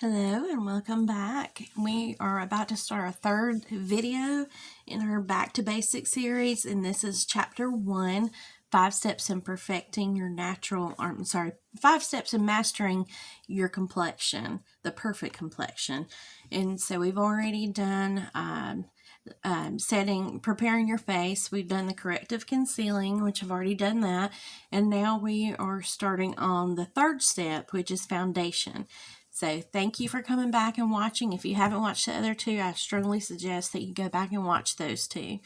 Hello and welcome back. We are about to start our third video in our Back to Basics series, and this is chapter 1, 5 steps in perfecting your five steps in mastering your complexion, the perfect complexion. And so we've already done preparing your face. We've done the corrective concealing, which I've already done that. And now we are starting on the third step, which is foundation. So thank you for coming back and watching. If you haven't watched the other two, I strongly suggest that you go back and watch those two.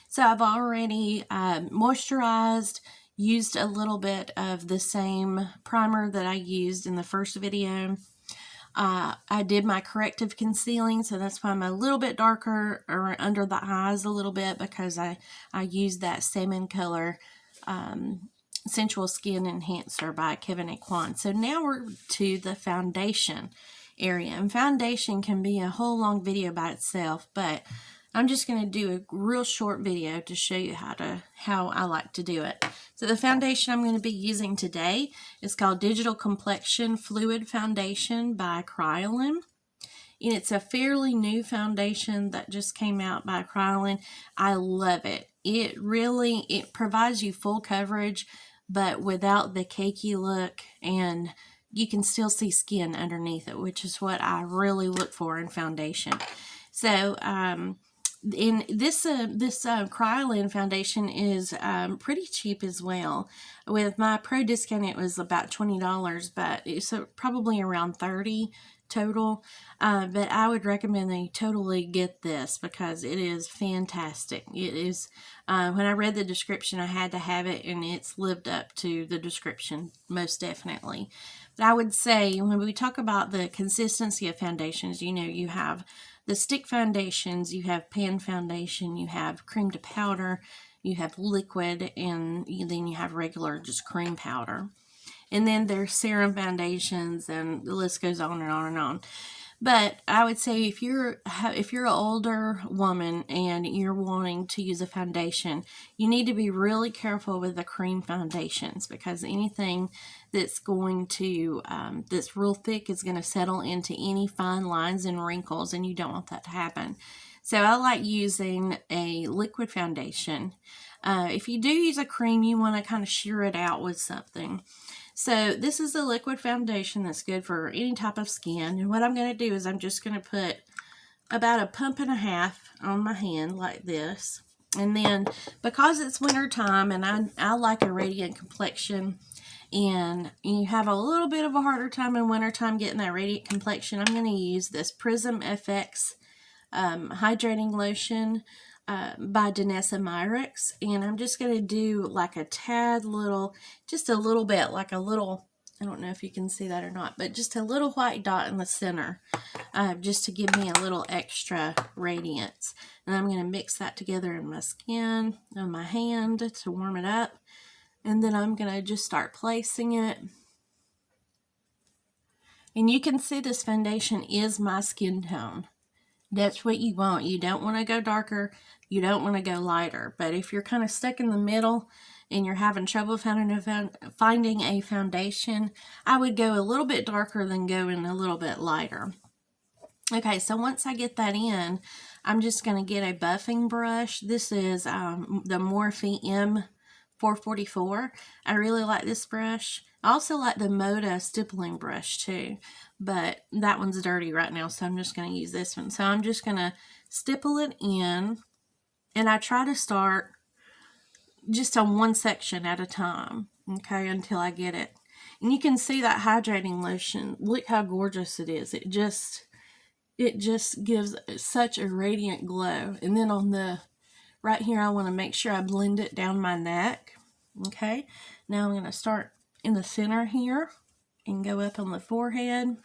So I've already moisturized, used a little bit of the same primer that I used in the first video. I did my corrective concealing, so that's why I'm a little bit darker or under the eyes a little bit, because I used that salmon color Sensual Skin Enhancer by Kevin Aquan. So now we're to the foundation area, and foundation can be a whole long video by itself, but I'm just going to do a real short video to show you how I like to do it. So the foundation I'm going to be using today is called Digital Complexion Fluid Foundation by Kryolan. And it's a fairly new foundation that just came out by Kryolan. I love it. It provides you full coverage, but without the cakey look, and you can still see skin underneath it, which is what I really look for in foundation. So in this Kryolan foundation is pretty cheap as well. With my pro discount, it was about $20, but it's probably around $30 total. But I would recommend that you totally get this because it is fantastic. It is. When I read the description, I had to have it, and it's lived up to the description most definitely. But I would say when we talk about the consistency of foundations, you have the stick foundations, you have pan foundation, you have cream to powder, you have liquid, and then you have regular just cream powder. And then there's serum foundations, and the list goes on and on and on. But I would say if you're an older woman and you're wanting to use a foundation, you need to be really careful with the cream foundations, because anything that's going to that's real thick is going to settle into any fine lines and wrinkles, and you don't want that to happen. So I like using a liquid foundation. If you do use a cream, you want to kind of shear it out with something. So this is a liquid foundation that's good for any type of skin. And what I'm going to do is I'm just going to put about a pump and a half on my hand like this. And then because it's winter time and I like a radiant complexion, and you have a little bit of a harder time in wintertime getting that radiant complexion, I'm going to use this Prism FX hydrating lotion by Danessa Myricks, and I'm just going to do like a tad little, just a little bit, like a little, I don't know if you can see that or not, but just a little white dot in the center, just to give me a little extra radiance. And I'm going to mix that together in my skin, on my hand to warm it up, and then I'm going to just start placing it. And you can see this foundation is my skin tone. That's what you want. You don't want to go darker. You don't want to go lighter. But if you're kind of stuck in the middle and you're having trouble finding a foundation, I would go a little bit darker than going a little bit lighter. Okay, so once I get that in, I'm just going to get a buffing brush. This is the Morphe M444. I really like this brush. I also like the Moda stippling brush too, but that one's dirty right now, so I'm just going to use this one. So I'm just going to stipple it in, and I try to start just on one section at a time, okay, until I get it. And you can see that hydrating lotion. Look how gorgeous it is. It just gives such a radiant glow. And then on the right here, I want to make sure I blend it down my neck. Okay, now I'm going to start in the center here and go up on the forehead.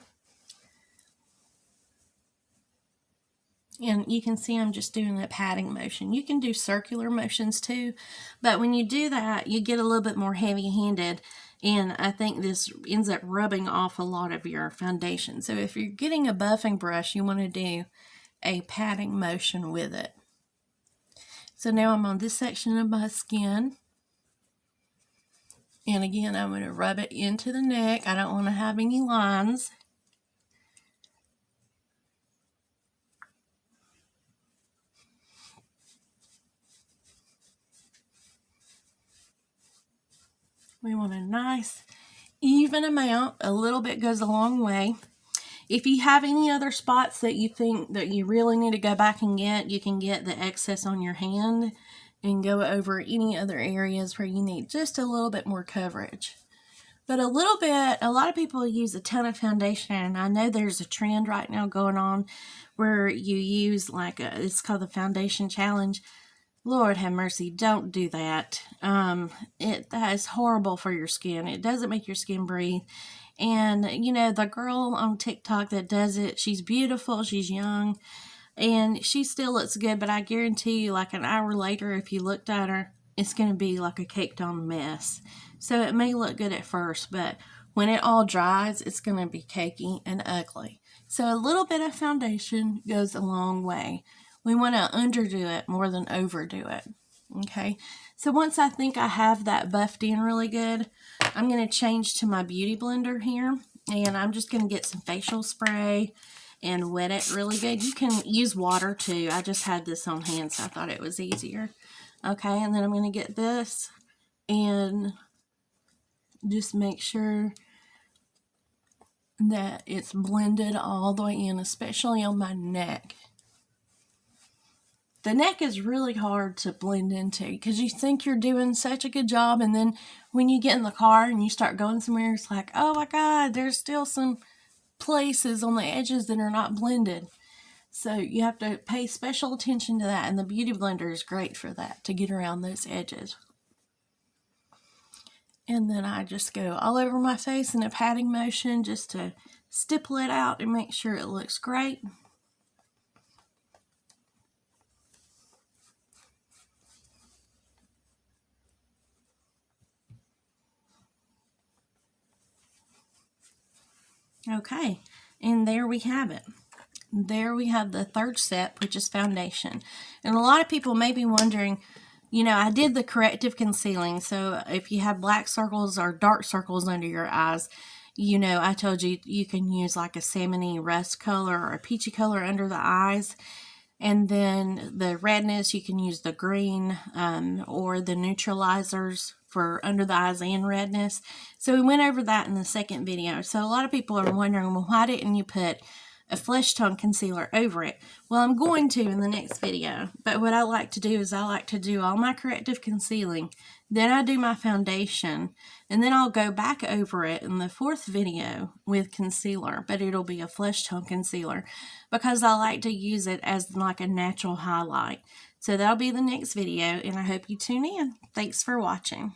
And you can see I'm just doing a patting motion. You can do circular motions too, but when you do that, you get a little bit more heavy-handed, and I think this ends up rubbing off a lot of your foundation. So if you're getting a buffing brush, you want to do a patting motion with it. So now I'm on this section of my skin. And again, I'm going to rub it into the neck. I don't want to have any lines. We want a nice even amount. A little bit goes a long way. If you have any other spots that you think that you really need to go back and get, you can get the excess on your hand and go over any other areas where you need just a little bit more coverage. But a lot of people use a ton of foundation. I know there's a trend right now going on where you use it's called the foundation challenge. Lord have mercy, don't do that. That is horrible for your skin. It doesn't make your skin breathe. And, the girl on TikTok that does it, she's beautiful, she's young, and she still looks good, but I guarantee you, like an hour later, if you looked at her, it's going to be like a caked on mess. So it may look good at first, but when it all dries, it's going to be cakey and ugly. So a little bit of foundation goes a long way. We want to underdo it more than overdo it. Okay, so once I think I have that buffed in really good, I'm going to change to my beauty blender here, and I'm just going to get some facial spray and wet it really good. You can use water too. I just had this on hand, so I thought it was easier. Okay, and then I'm going to get this and just make sure that it's blended all the way in, especially on my neck. The neck is really hard to blend into because you think you're doing such a good job, and then when you get in the car and you start going somewhere, it's like, oh my God, there's still some places on the edges that are not blended. So you have to pay special attention to that, and the Beauty Blender is great for that, to get around those edges. And then I just go all over my face in a patting motion just to stipple it out and make sure it looks great. Okay, and there we have it. There we have the third step, which is foundation. And a lot of people may be wondering, I did the corrective concealing. So if you have black circles or dark circles under your eyes, I told you you can use like a salmon-y rust color or a peachy color under the eyes. And then the redness, you can use the green or the neutralizers for under the eyes and redness. So we went over that in the second video. So a lot of people are wondering, well, why didn't you put a flesh tone concealer over it? Well, I'm going to in the next video. But what I like to do is I like to do all my corrective concealing. Then I do my foundation. And then I'll go back over it in the fourth video with concealer. But it'll be a flesh tone concealer because I like to use it as like a natural highlight. So that'll be the next video, and I hope you tune in. Thanks for watching.